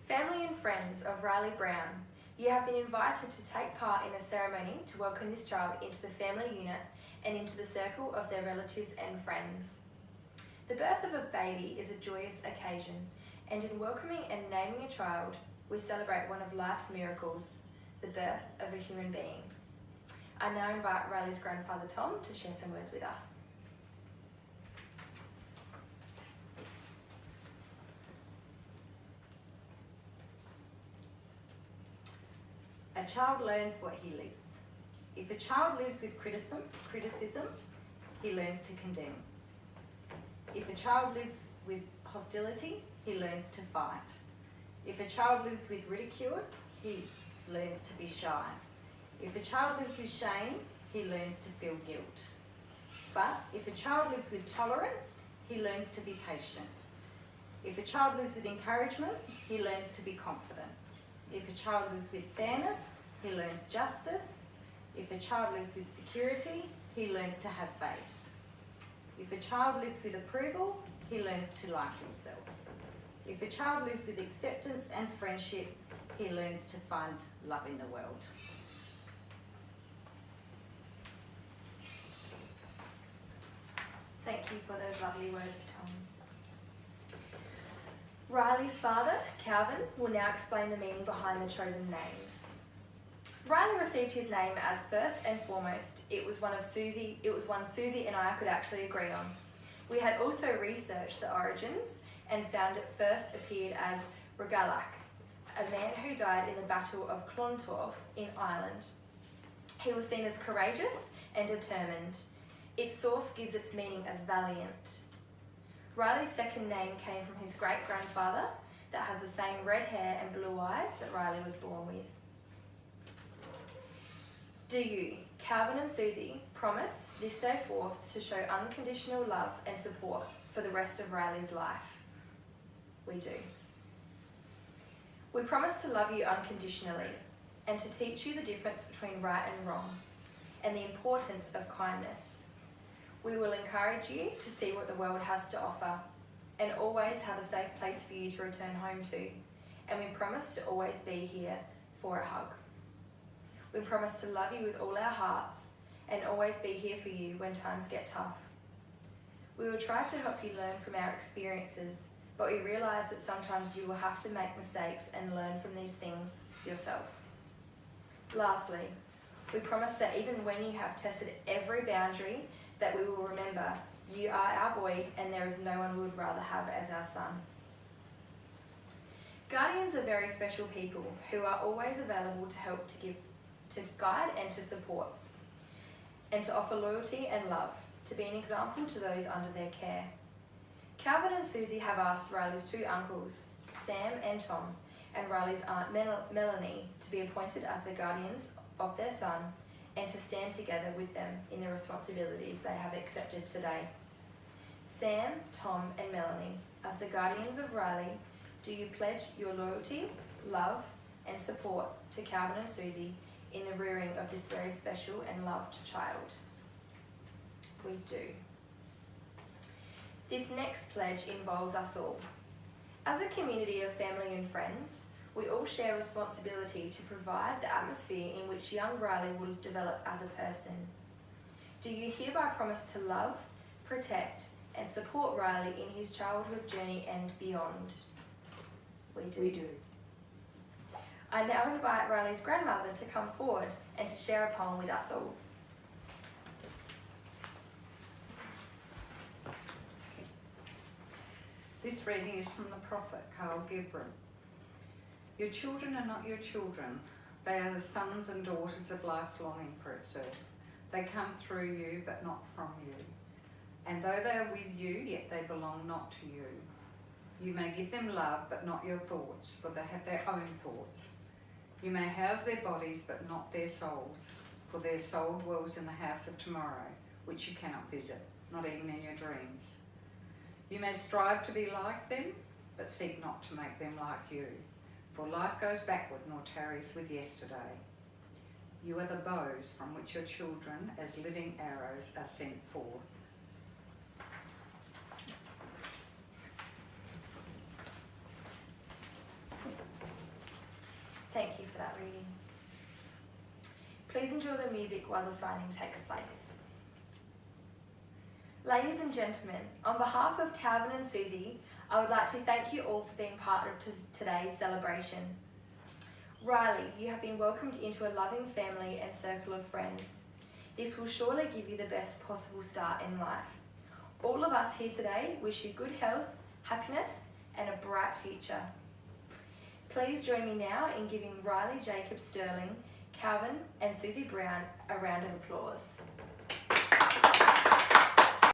Family and friends of Riley Brown, you have been invited to take part in a ceremony to welcome this child into the family unit and into the circle of their relatives and friends. The birth of a baby is a joyous occasion, and in welcoming and naming a child, we celebrate one of life's miracles, the birth of a human being. I now invite Riley's grandfather Tom to share some words with us. A child learns what he lives. If a child lives with criticism, he learns to condemn. If a child lives with hostility, he learns to fight. If a child lives with ridicule, he learns to be shy. If a child lives with shame, he learns to feel guilt. But if a child lives with tolerance, he learns to be patient. If a child lives with encouragement, he learns to be confident. If a child lives with fairness, he learns justice. If a child lives with security, he learns to have faith. If a child lives with approval, he learns to like himself. If a child lives with acceptance and friendship, he learns to find love in the world. Thank you for those lovely words, Tom. Riley's father, Calvin, will now explain the meaning behind the chosen names. Riley received his name as first and foremost, it was one Susie and I could actually agree on. We had also researched the origins and found it first appeared as Regalach, a man who died in the Battle of Clontarf in Ireland. He was seen as courageous and determined. Its source gives its meaning as valiant. Riley's second name came from his great-grandfather that has the same red hair and blue eyes that Riley was born with. Do you, Calvin and Susie, promise this day forth to show unconditional love and support for the rest of Riley's life? We do. We promise to love you unconditionally and to teach you the difference between right and wrong and the importance of kindness. We will encourage you to see what the world has to offer and always have a safe place for you to return home to. And we promise to always be here for a hug. We promise to love you with all our hearts and always be here for you when times get tough. We will try to help you learn from our experiences, but we realise that sometimes you will have to make mistakes and learn from these things yourself. Lastly, we promise that even when you have tested every boundary, that we will remember you are our boy and there is no one we would rather have as our son. Guardians are very special people who are always available to help, to guide and to support, and to offer loyalty and love, to be an example to those under their care. Calvin and Susie have asked Riley's two uncles, Sam and Tom, and Riley's aunt Melanie to be appointed as the guardians of their son and to stand together with them in the responsibilities they have accepted today. Sam, Tom and Melanie, as the guardians of Riley, do you pledge your loyalty, love and support to Calvin and Susie in the rearing of this very special and loved child? We do. This next pledge involves us all. As a community of family and friends, we all share responsibility to provide the atmosphere in which young Riley will develop as a person. Do you hereby promise to love, protect and support Riley in his childhood journey and beyond? We do. We do. I now invite Riley's grandmother to come forward and to share a poem with us all. This reading is from the prophet Carl Gibran. Your children are not your children. They are the sons and daughters of life's longing for itself. They come through you, but not from you. And though they are with you, yet they belong not to you. You may give them love, but not your thoughts, for they have their own thoughts. You may house their bodies, but not their souls, for their soul dwells in the house of tomorrow, which you cannot visit, not even in your dreams. You may strive to be like them, but seek not to make them like you, for life goes backward nor tarries with yesterday. You are the bows from which your children, as living arrows, are sent forth. Thank you for that reading. Please enjoy the music while the signing takes place. Ladies and gentlemen, on behalf of Calvin and Susie, I would like to thank you all for being part of today's celebration. Riley, you have been welcomed into a loving family and circle of friends. This will surely give you the best possible start in life. All of us here today wish you good health, happiness, and a bright future. Please join me now in giving Riley Jacob Sterling, Calvin, and Susie Brown a round of applause.